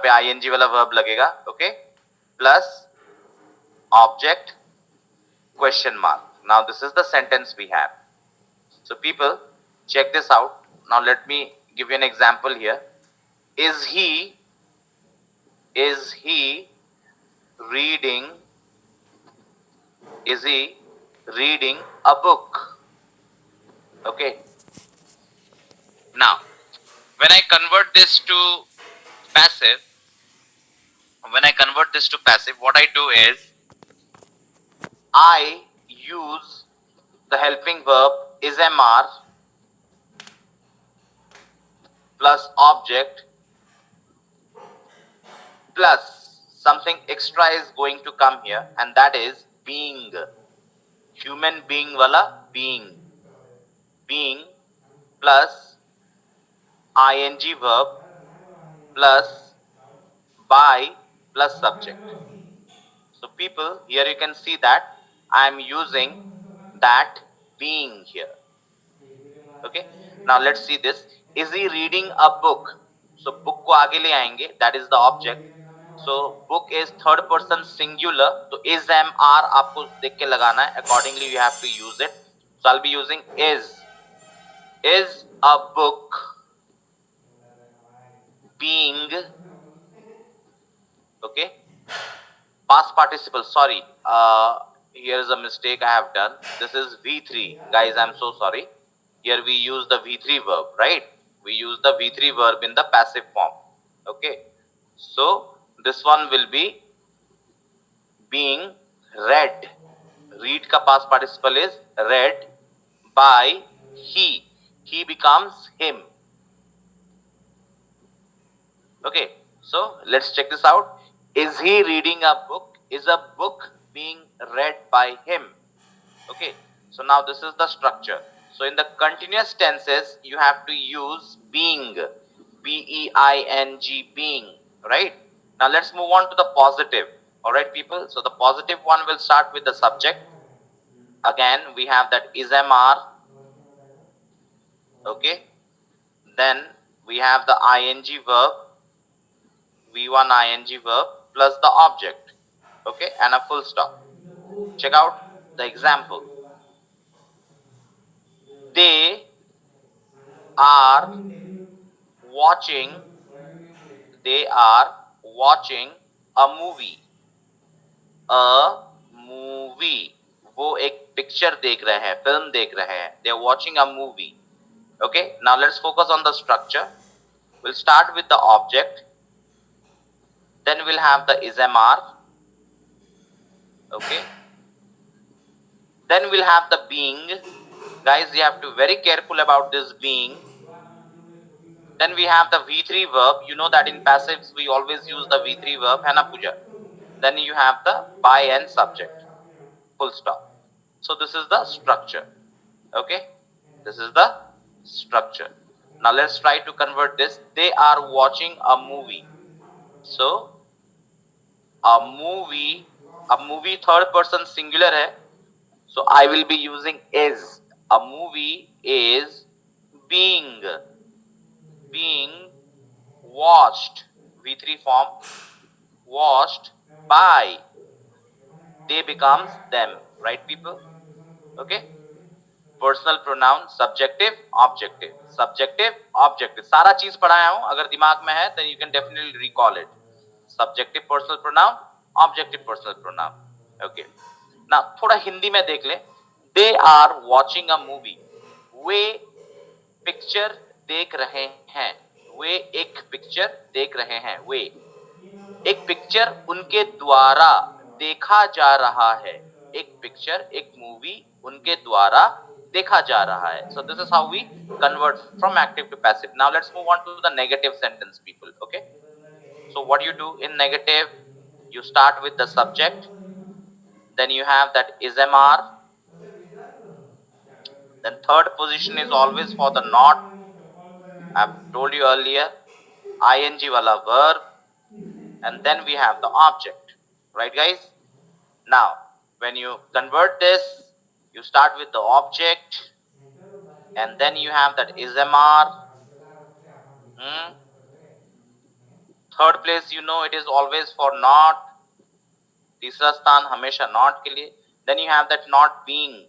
पे ing वाला verb लगेगा, okay, plus object question mark. Now this is the sentence we have. So people, check this out. Now let me give you an example here. Is he reading is he reading a book? Okay. Now, when I convert this to passive, what I do is I use the helping verb is mr plus object plus something extra is going to come here, and that is being. Human being wala being plus ing verb plus by plus subject. So people, here you can see that I am using that being here. Okay. Now let's see this. Is he reading a book? So book को आगे ले आएंगे. That is the object. So book is third person singular. तो is am are आपको देख के लगाना है. Accordingly you have to use it. So I'll be using is. Is a book being, okay, past participle, sorry, here is a mistake I have done. This is V3, guys, I'm so sorry. Here we use the V3 verb, right? We use the V3 verb in the passive form. Okay, so this one will be being read. Read ka past participle is read by he. He becomes him. Okay, so let's check this out. Is he reading a book? Is a book being read by him? Okay, so now this is the structure. So in the continuous tenses, you have to use being, B-E-I-N-G, being, right? Now let's move on to the positive. All right, people. So the positive one will start with the subject. Again, we have that is MR. Okay. Then we have the ing verb, V1 ing verb plus the object. Okay, and a full stop. Check out the example. They are watching a movie. वो एक picture देख रहे हैं, film देख रहे हैं. They are watching a movie. Okay, now let's focus on the structure. We'll start with the object. Then we'll have the is mr. Okay. Then we'll have the being. Guys, you have to be very careful about this being. Then we have the V3 verb. You know that in passives we always use the V3 verb, है ना पूजा? Then you have the by and subject. Full stop. So this is the structure. Okay, this is the structure. Now let's try to convert this. They are watching a movie. So a movie third person singular है. So I will be using is. A movie is being watched, V3 form, watched by. They becomes them, right people? Okay. Personal pronoun, subjective, objective, सारा चीज पढ़ाया हूं. अगर दिमाग में है then you can definitely recall it. Subjective personal pronoun, objective personal pronoun. Okay. Now थोड़ा हिंदी में देख ले. They are watching a movie. Way picture देख रहे हैं. वे एक पिक्चर देख रहे हैं. वे एक पिक्चर उनके द्वारा देखा जा रहा है. एक पिक्चर, एक मूवी उनके द्वारा देखा जा रहा है. So this is how we convert from active to passive. Now let's move on to the negative sentence, people. Okay, so what you do in negative, you start with the subject, then you have that is mr, then third position is always for the not. I've told you earlier, ing wala verb, and then we have the object, right guys? Now when you convert this, you start with the object, and then you have that is mr. Third place you know it is always for not, तीसरा स्थान हमेशा not के लिए. Then you have that not being.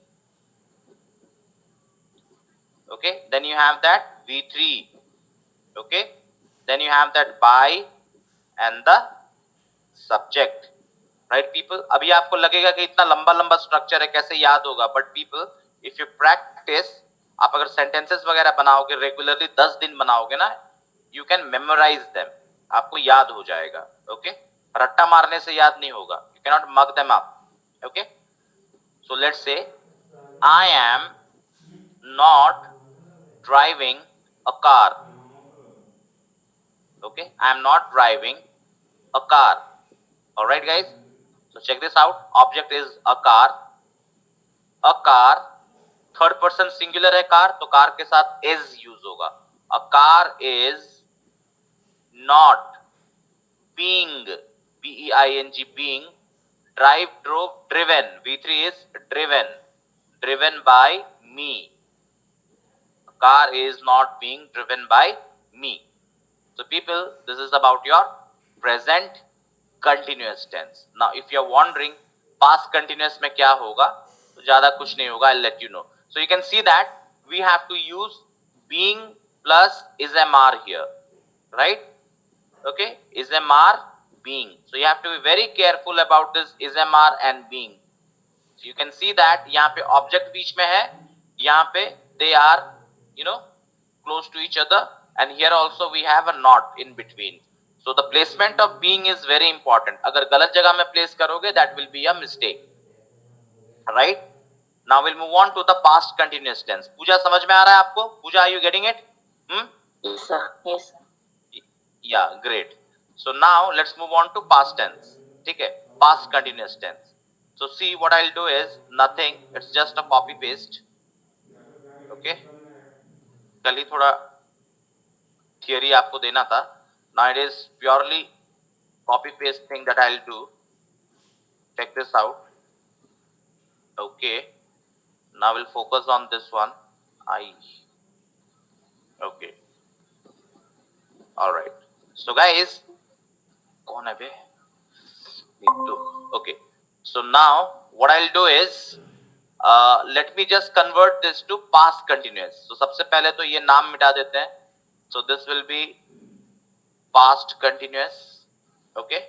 Okay, then you have that V3. Okay, then you have that by and the subject. Right people, अभी आपको लगेगा कि इतना लंबा लंबा स्ट्रक्चर है कैसे याद होगा, but people if you practice, आप अगर सेंटेंसेस वगैरह बनाओगे रेगुलरली 10 दिन बनाओगे ना, यू कैन मेमोराइज देम, आपको याद हो जाएगा. ओके, रट्टा मारने से याद नहीं होगा, you can not mug them up. Okay, so let's say I am not driving a car. Okay, I am not driving a car. All right guys, so check this out. Object is a car. A car, third person singular है car, तो car के साथ is use होगा. A car is not being, B-E-I-N-G, being, drive, drove, driven. V3 is driven, driven by me. Car is not being driven by me. So people, this is about your present continuous tense. Now if you are wondering past continuous में क्या होगा, तो ज़्यादा कुछ नहीं होगा, I'll let you know. So you can see that we have to use being plus is MR here, right? Okay, is MR, being. So you have to be very careful about this is MR and being. So you can see that यहाँ पे object बीच में है, यहाँ पे they are, you know, close to each other, and here also we have a not in between. So the placement of being is very important. अगर गलत जगह में place करोगे, that will be a mistake. Right? Now we'll move on to the past continuous tense. पूजा समझ में आ रहा है आपको? पूजा, are you getting it? Yes sir. Yes sir. Yeah, great. So now let's move on to past tense. ठीक है? Past continuous tense. So see what I'll do is nothing. It's just a copy paste. Okay? कल ही थोड़ा theory आपको देना था. Now it is purely copy paste thing that I'll do. Check this out. Okay, now we'll focus on this one. Okay, all right. So guys, कौन है बे? Okay, so now what I'll do is let me just convert this to past continuous. So सबसे पहले तो ये नाम मिटा देते हैं. So this will be past continuous. Okay,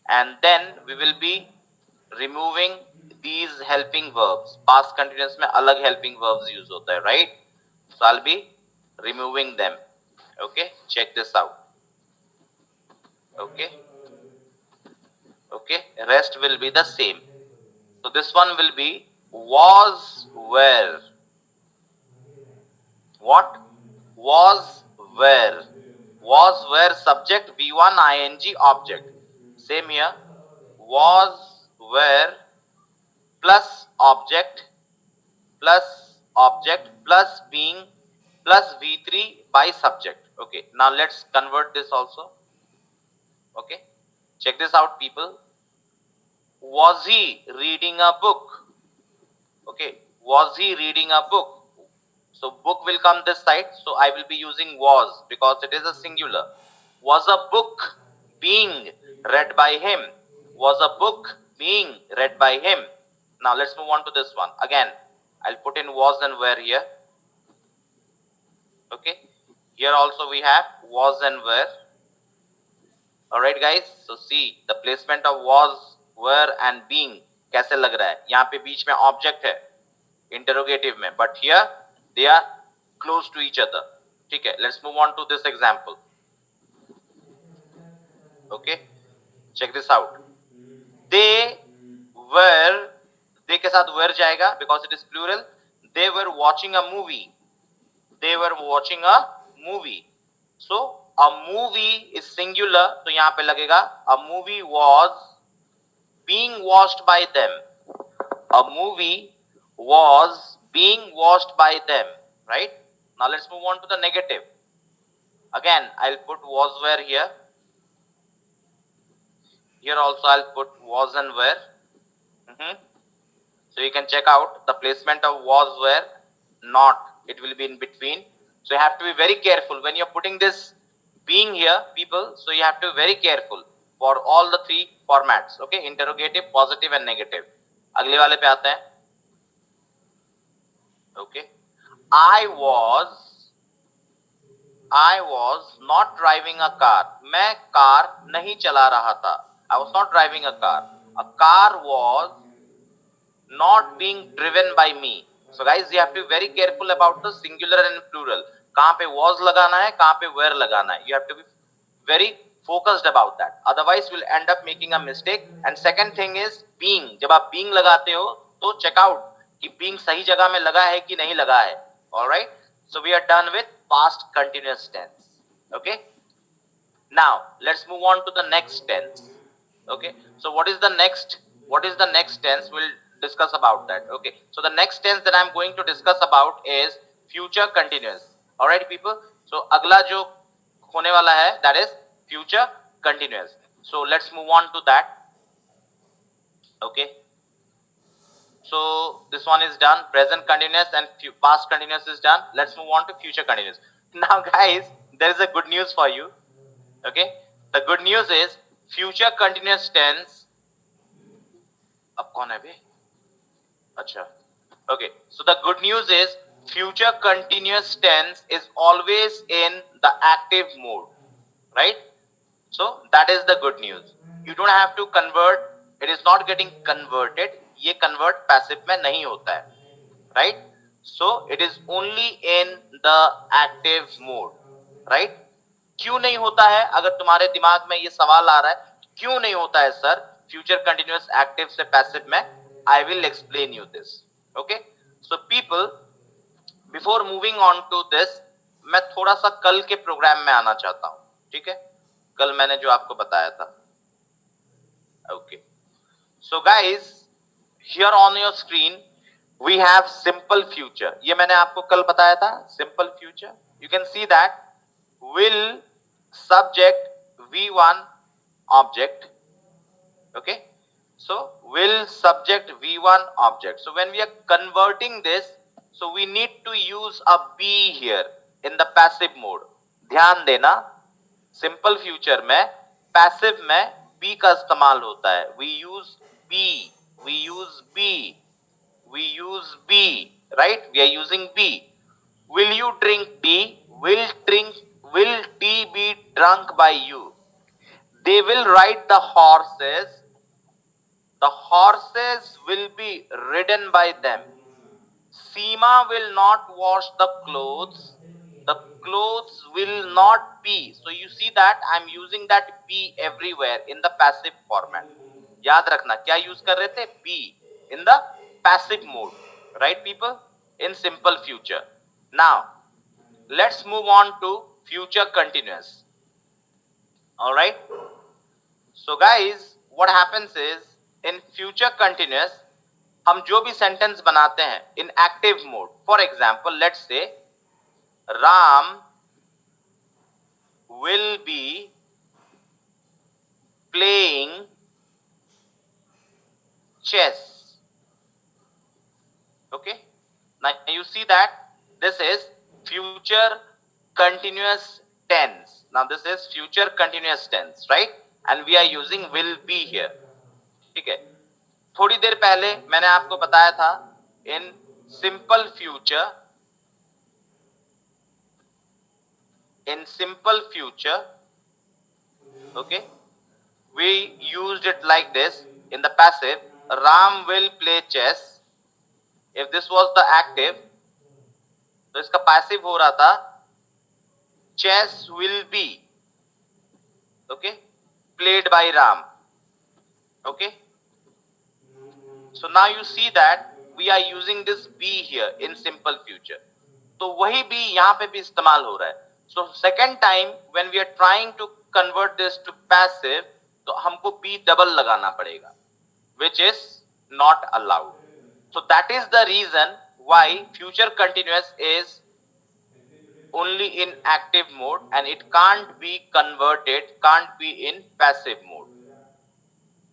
and then we will be removing these helping verbs. Past continuous में अलग helping verbs use होता है, right? So I'll be removing them. Okay, check this out. Okay, okay, rest will be the same. So this one will be was, were. What? Was, were. Was, were subject, V1 ing object. Same here. Was, were plus object plus being plus V3 by subject. Okay, now let's convert this also. Okay, check this out people. Was he reading a book? Okay, was he reading a book? So book will come this side, so I will be using was because it is a singular. Was a book being read by him? Was a book being read by him? Now let's move on to this one. Again, I'll put in was and were here. Okay, here also we have was and were. Alright guys, so see the placement of was, were and being कैसे लग रहा है. यहाँ पे बीच में object है interrogative में, but here they are close to each other. ठीक है, let's move on to this example. Okay, check this out. They were, they के साथ were जाएगा because it is plural. They were watching a movie. They were watching a movie. So a movie is singular, तो यहाँ पे लगेगा a movie was being watched by them. A movie was being watched by them, right? Now let's move on to the negative. Again, I'll put was, were here. Here also I'll put was and were. So you can check out the placement of was, were, not. It will be in between. So you have to be very careful when you're putting this being here, people, so you have to be very careful for all the three formats. Okay, interrogative, positive and negative. अगले वाले पे आते हैं. Okay, I was not driving a car. मैं car नहीं चला रहा था. I was not driving a car. A car was not being driven by me. So guys, you have to be very careful about the singular and plural. कहाँ पे was लगाना है, कहाँ पे were लगाना है. You have to be very focused about that. Otherwise, we'll end up making a mistake. And second thing is being. जब आप being लगाते हो, तो check out कि being सही जगह में लगा है कि नहीं लगा है. All right. So we are done with past continuous tense. Okay. Now let's move on to the next tense. Okay, so what is the next tense? We'll discuss about that. Okay, so the next tense that I'm going to discuss about is future continuous. All right people, so अगला जो होने वाला है, that is future continuous. So let's move on to that. Okay, so this one is done. Present continuous and past continuous is done. Let's move on to future continuous. Now guys, there is a good news for you. Okay, the good news is future continuous tense. अब कौन है बे? अच्छा. Okay, so the good news is future continuous tense is always in the active mode, right? So that is the good news. You don't have to convert. It is not getting converted. ये convert passive में नहीं होता है, right? So it is only in the active mode, right? क्यों नहीं होता है? अगर तुम्हारे दिमाग में ये सवाल आ रहा है, क्यों नहीं होता है सर फ्यूचर कंटिन्यूअस एक्टिव से पैसिव में? I will explain you this. Okay, so people, before moving on to this, मैं थोड़ा सा कल के प्रोग्राम में आना चाहता हूं. ठीक है, कल मैंने जो आपको बताया था. Okay, so guys, here on your screen we have simple future. ये मैंने आपको कल बताया था. Simple future, you can see that will subject v1 object. Okay, so will subject v1 object. So when we are converting this, so we need to use a be here in the passive mode. ध्यान देना, simple future में passive में be का इस्तेमाल होता है. We use be, right? We are using be. Will you drink tea? Will tea be drunk by you? They will ride the horses. The horses will be ridden by them. Seema will not wash the clothes. The clothes will not be. So you see that I'm using that be everywhere in the passive format. याद रखना क्या use कर रहे थे? Be in the passive mode, right people? In simple future. Now let's move on to future continuous. All right. So guys, what happens is in future continuous, हम जो भी sentence बनाते हैं in active mode. For example, let's say Ram will be playing chess. Okay. Now you see that this is future continuous tense. Now this is future continuous tense, right? And we are using will be here. ठीक है. थोड़ी देर पहले मैंने आपको बताया था in simple future, okay, we used it like this in the passive. Ram will play chess. If this was the active, तो इसका passive हो रहा था chess will be, okay, played by Ram. Okay, so now you see that we are using this be here in simple future. तो वही be यहाँ पे भी इस्तेमाल हो रहा है. So second time when we are trying to convert this to passive, तो हमको be double लगाना पड़ेगा, which is not allowed. So that is the reason why future continuous is only in active mode and it can't be converted, can't be in passive mode.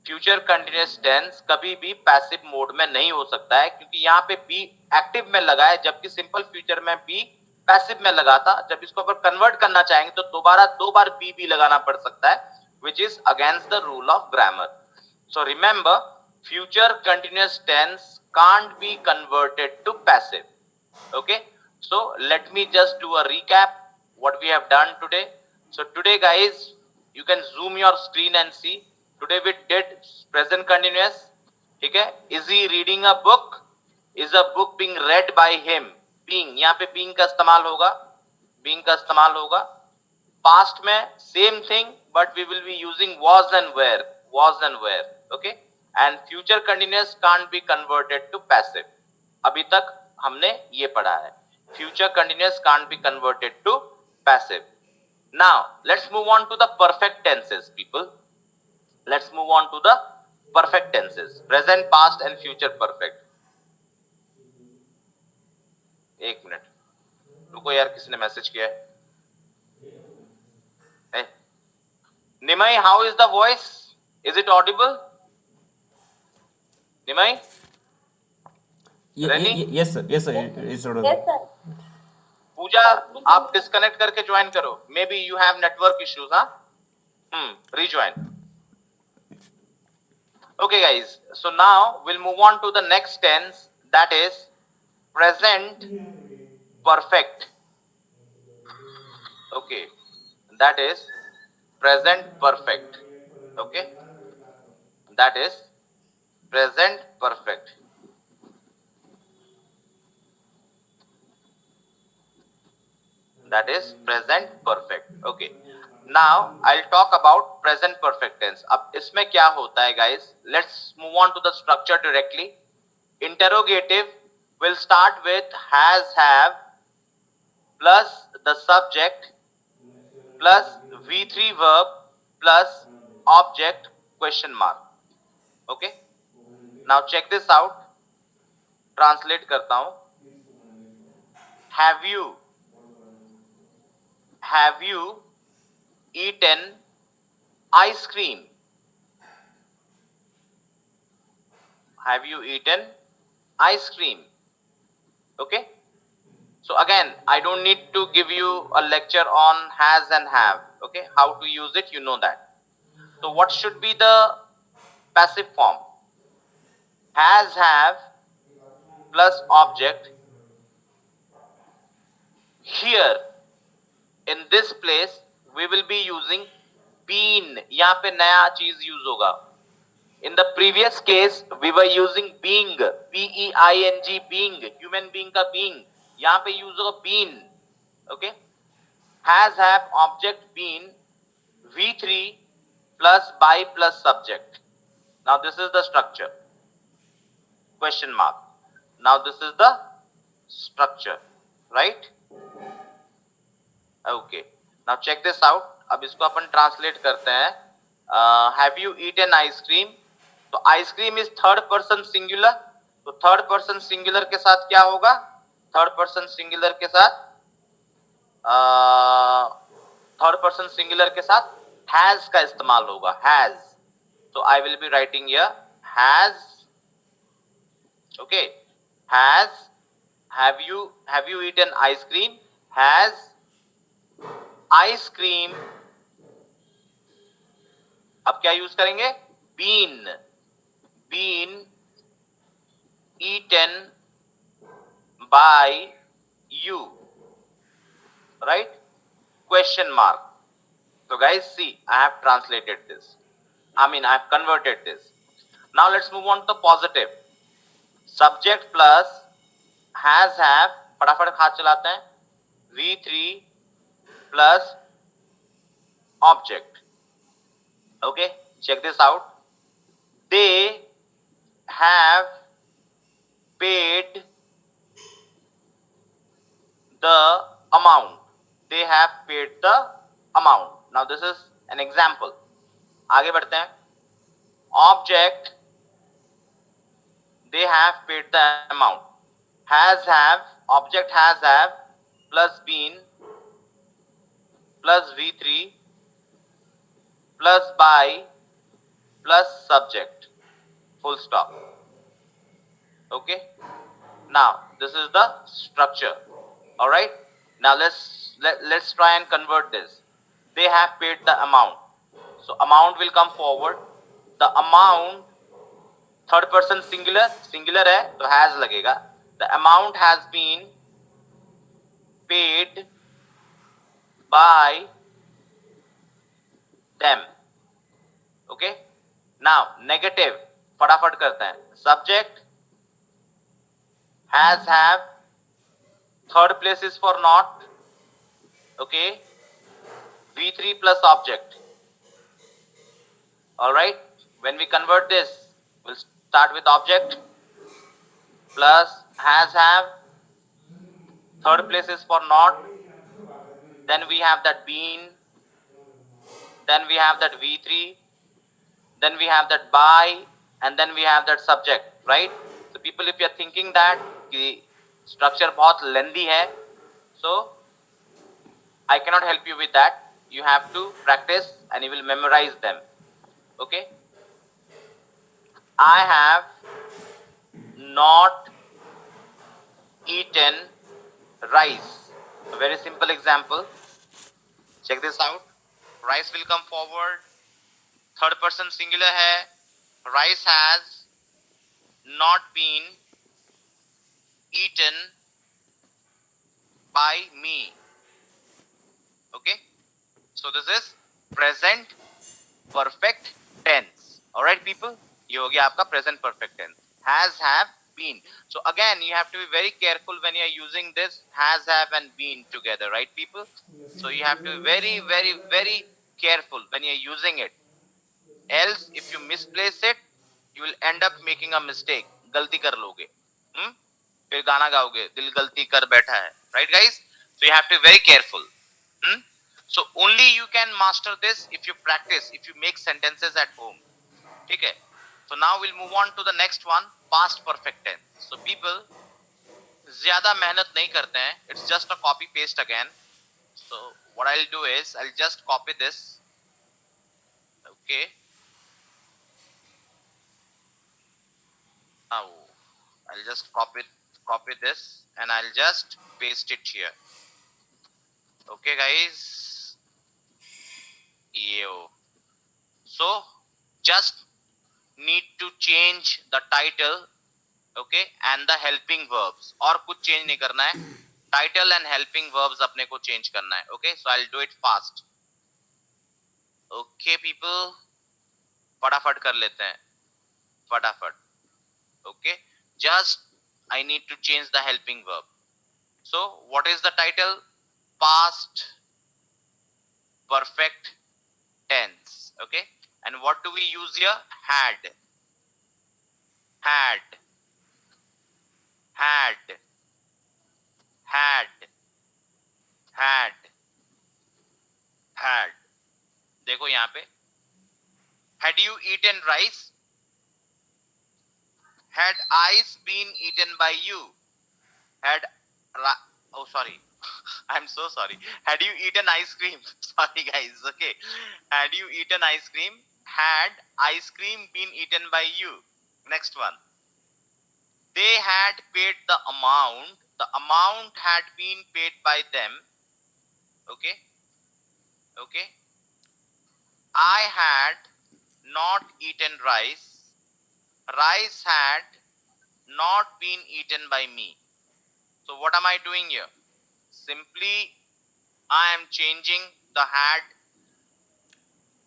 Future continuous tense कभी भी passive mode में नहीं हो सकता है क्योंकि यहाँ पे बी एक्टिव में लगा है, जबकि सिंपल फ्यूचर में बी पैसिव में लगा था, जब इसको अगर कन्वर्ट करना चाहेंगे तो दोबारा 2 बार बी भी लगाना पड़ सकता है, which is against the rule of grammar. So remember, future continuous tense can't be converted to passive. Okay, so let me just do a recap what we have done today. So today guys, you can zoom your screen and see, today we did present continuous. ठीक है, is he reading a book, is a book being read by him, being, यहाँ पे being का इस्तेमाल होगा, being का इस्तेमाल होगा. Past में same thing, but we will be using was and were, was and were. Okay, and future continuous can't be converted to passive. अभी तक हमने ये पढ़ा है, future continuous can't be converted to passive. Now let's move on to the perfect tenses, people. Let's move on to the perfect tenses, present, past and future perfect. एक minute रुको यार, किसी ने मैसेज किया है. Nimai, how is the voice? Is it audible? Nimai? Reni? Yes, sir. Yes, sir. It's audible. Yes, sir. पूजा, आप disconnect करके join करो. May be you have network issues. हाँ, rejoin. Okay guys, so now we'll move on to the next tense, that is present perfect. Okay, that is present perfect. Okay, that is present perfect. That is present perfect. Okay, now I'll talk about present perfect tense. अब इसमें क्या होता है guys, let's move on to the structure directly. Interrogative will start with has, have plus the subject plus V3 verb plus object question mark. Okay, now check this out. Translate करता हूं. Have you eaten ice cream? Have you eaten ice cream? Okay, so again, I don't need to give you a lecture on has and have. Okay, how to use it, you know that. So what should be the passive form? Has, have plus object. Here in this place we will be using been. यहाँ पे नया चीज use होगा. In the previous case we were using being, B-E-I-N-G, being, human being का being. यहाँ पे use होगा been. Okay, has, have, object, been, V3 plus by plus subject. Now this is the structure, question mark. Now this is the structure, right? Okay, now check this out. अब इसको अपन translate करते हैं. Have you eaten ice cream, तो ice cream is third person singular, तो third person singular के साथ क्या होगा? थर्ड पर्सन सिंगुलर के साथ हैज का इस्तेमाल होगा, हैज. तो I will be writing here has. Okay, has. Have you eaten ice cream, has ice cream. अब क्या यूज करेंगे? Been. Eaten by you, right? Question mark. So guys, see, I have translated this. I have converted this. Now let's move on to the positive. Subject plus has, have, फटाफट हाथ चलाते हैं. V3 plus object. Okay, check this out. They have paid the amount. They have paid the amount. Now this is an example. आगे बढ़ते हैं. Object, they have paid the amount. Has, have, object has, have plus been plus V3 plus by plus subject, full stop. Okay, now this is the structure. All right, Now let's try and convert this. They have paid the amount, so amount will come forward. The amount, third person singular है तो has लगेगा. The amount has been paid by them. Okay. Now negative, फटाफट करते हैं. Subject has have, third place is for not. Okay. V3 plus object. All right. When we convert this, we'll start with object plus has have, third place is for not, then we have that been, then we have that V3, then we have that by, and then we have that subject, right? So people, if you are thinking that the structure बहुत lengthy है, so I cannot help you with that. You have to practice and you will memorize them. Okay. I have not eaten rice. A very simple example. Check this out. Rice will come forward. Third person singular hai. Rice has not been eaten by me. Okay. So this is present perfect tense. Alright people. ये हो गया आपका present perfect tense. Has, have, been. So again, you have to be very careful when you are using this has, have and been together, right people? So you have to be very, very, very careful when you are using it. Else, if you misplace it, you will end up making a mistake. गलती कर लोगे. फिर गाना गाओगे, दिल गलती कर बैठा है. Right guys? So you have to be very careful. So only you can master this if you practice, if you make sentences at home. ठीक है? So now we'll move on to the next one, past perfect tense. So people ज्यादा मेहनत नहीं करते हैं. It's just a copy paste again. So what I'll do is I'll just copy this. Okay. Now I'll just copy this and I'll just paste it here. Okay guys. Yo. So just need to change the title, okay, and the helping verbs. और कुछ change नहीं करना है. Title and helping verbs अपने को change करना है. Okay, so I'll do it fast. Okay people, फटाफट कर लेते हैं. फटाफट. Okay, just I need to change the helping verb. So what is the title? Past perfect tense. Okay, and what do we use here? Had, had, had, had, had, had. देखो यहाँ पे, had you eaten rice? Had ice been eaten by you? Had, oh sorry, I'm so sorry. Had you eaten ice cream? Sorry guys, okay. Had you eaten ice cream? Had ice cream been eaten by you? Next one. They had paid the amount. The amount had been paid by them. Okay. Okay. I had not eaten rice. Rice had not been eaten by me. So what am I doing here? Simply I am changing the had,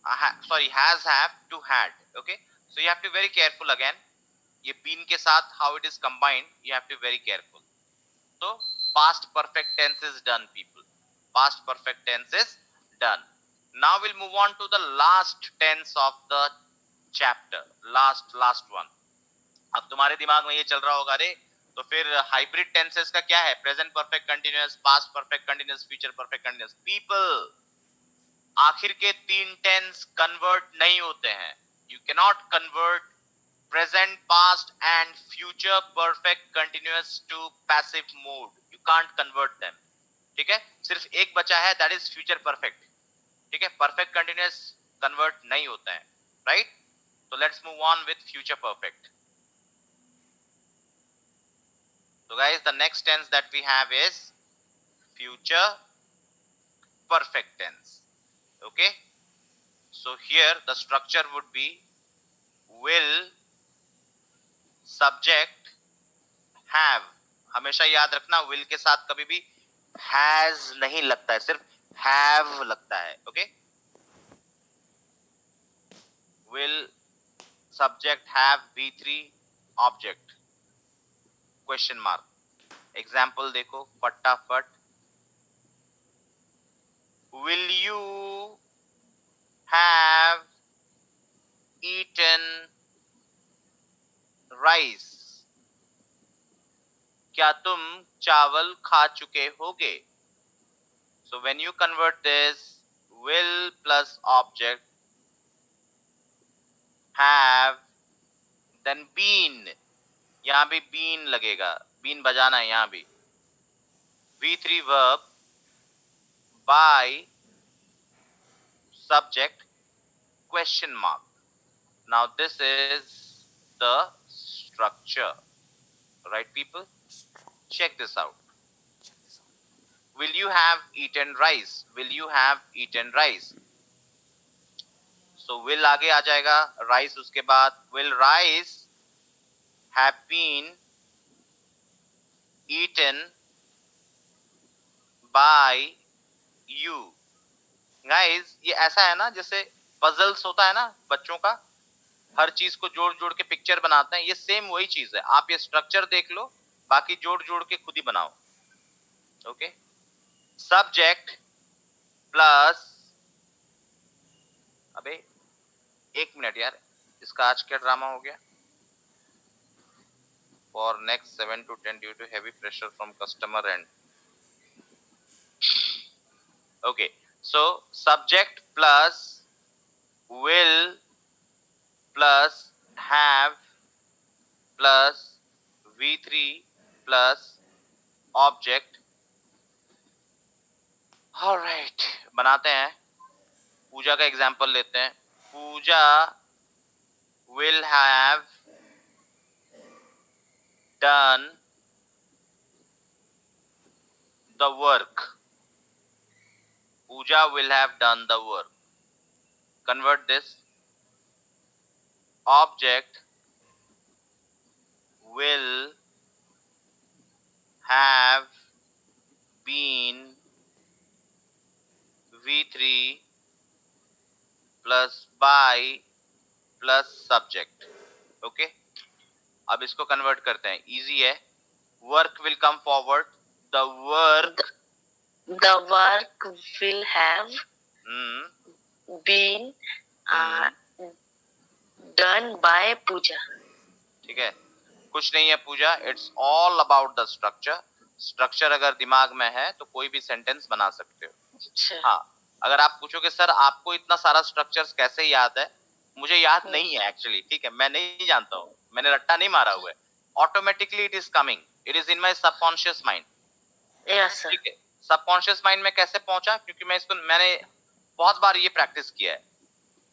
has, have to had. Okay. So you have to be very careful again. ये been के साथ how it is combined, you have to be very careful. So past perfect tense is done people. Past perfect tense is done. Now we'll move on to the last tense of the chapter. Last one. अब तुम्हारे दिमाग में ये चल रहा होगा, अरे तो फिर हाइब्रिड टेंसेस का क्या है? Present perfect continuous, past perfect continuous, future perfect continuous. People, आखिर के तीन टेंस कन्वर्ट नहीं होते हैं. You can not convert present, past and future perfect continuous to passive mode. You can't convert them. ठीक है? सिर्फ एक बचा है, that is future perfect. ठीक है? Perfect continuous convert नहीं होता है. Right? So let's move on with future perfect. So guys, the next tense that we have is future perfect tense. Okay, so here the structure would be will, subject, have. हमेशा याद रखना will के साथ कभी भी has नहीं लगता है, सिर्फ have लगता है. Okay, will, subject, have, v3, object, question mark. Example देखो फटाफट. will you have eaten rice? क्या तुम चावल खा चुके होगे? So when you convert this, will plus object, have, then been. यहां भी been लगेगा, been बजाना है यहां भी. v3 verb, by, subject, question mark. Now this is the structure, right people? Check this out. Will you have eaten rice? Will you have eaten rice? So will आगे आ जाएगा, rice उसके बाद. Will rice have been eaten by you? Guys, ये ऐसा है ना जैसे puzzles होता है ना बच्चों का, हर चीज को जोड़ जोड़ के पिक्चर बनाते हैं, ये सेम वही चीज है. आप ये स्ट्रक्चर देख लो, बाकी जोड़ जोड़ के खुद ही बनाओ. ओके, सब्जेक्ट प्लस, अबे एक मिनट यार, इसका आज क्या ड्रामा हो गया. For next 7 to 10 due to heavy pressure from customer end. Okay, so subject plus will plus have plus v3 plus object. Alright, बनाते हैं. पूजा का एग्जाम्पल लेते हैं. पूजा will have done the work. Pooja will have done the work. Convert this. Object will have been v3 plus by plus subject. Okay, अब इसको convert करते हैं, easy है. Work will come forward. The work will have been done by Pooja. ठीक है, कुछ नहीं है Puja. It's all about the structure. Structure अगर दिमाग में है तो कोई भी सेंटेंस बना सकते हो. हाँ, अगर आप पूछोगे सर आपको इतना सारा स्ट्रक्चर्स कैसे याद है, मुझे याद नहीं है एक्चुअली. ठीक है, मैं नहीं जानता हूँ, मैंने रट्टा नहीं मारा हुआ है. Automatically it is coming, it is in my subconscious mind. ठीक है, सबकॉन्शियस माइंड में कैसे पहुंचा, क्योंकि मैंने बहुत बार ये प्रैक्टिस किया है.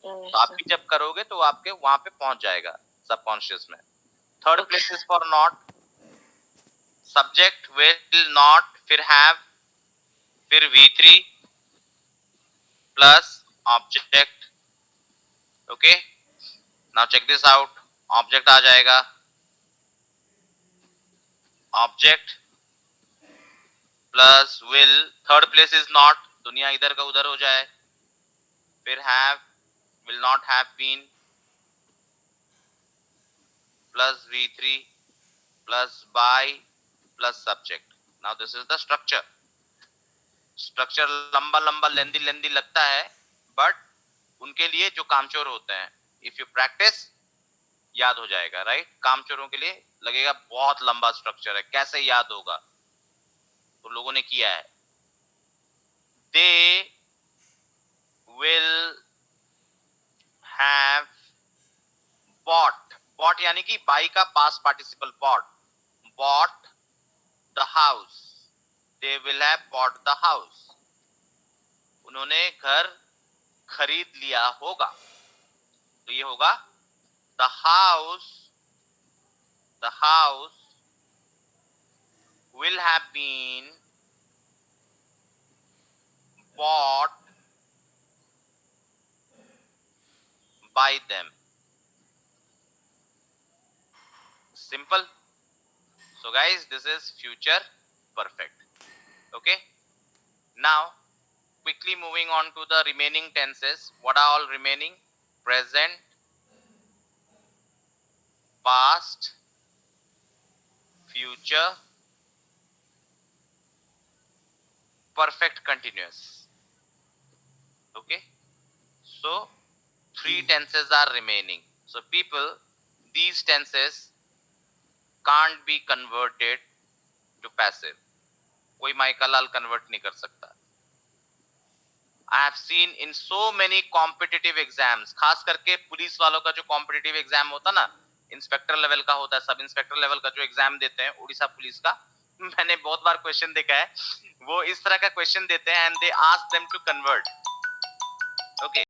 तो आप भी जब करोगे तो आपके वहां पे पहुंच जाएगा सबकॉन्शियस में. Third place is for not. Subject will not, फिर हैव, फिर v3 plus object. Okay, now check this out. Object आ जाएगा, object plus will. Third place is not, दुनिया इधर का उधर हो जाए. फिर have, will not have been plus v3 plus by plus subject. Now this is the structure. Structure लंबा लंबा लेंदी लेंदी लगता है, बट उनके लिए जो कामचोर होते हैं, इफ यू प्रैक्टिस याद हो जाएगा. राइट, कामचोरों के लिए लगेगा बहुत लंबा स्ट्रक्चर है, कैसे याद होगा. तो लोगों ने किया है. They will have bought. Bought यानी कि बाई का past participle bought. Bought the house. They will have bought the house. उन्होंने घर खरीद लिया होगा. तो ये होगा the house will have been bought by them. Simple. So guys, this is future perfect. Okay. Now, quickly moving on to the remaining tenses. What are all remaining? Present, past, future, perfect continuous. Okay. So, three tenses are remaining. So, people, these tenses can't be converted to passive. कोई mica लाल convert नहीं कर सकता. I have seen in so many competitive exams, खास करके police वालों का जो competitive exam होता ना, इंस्पेक्टर लेवल का होता है, सब इंस्पेक्टर लेवल का जो एग्जाम देते हैं उड़ीसा पुलिस का, मैंने बहुत बार क्वेश्चन देखा है, वो इस तरह का क्वेश्चन देते हैं and they ask them to convert. Okay.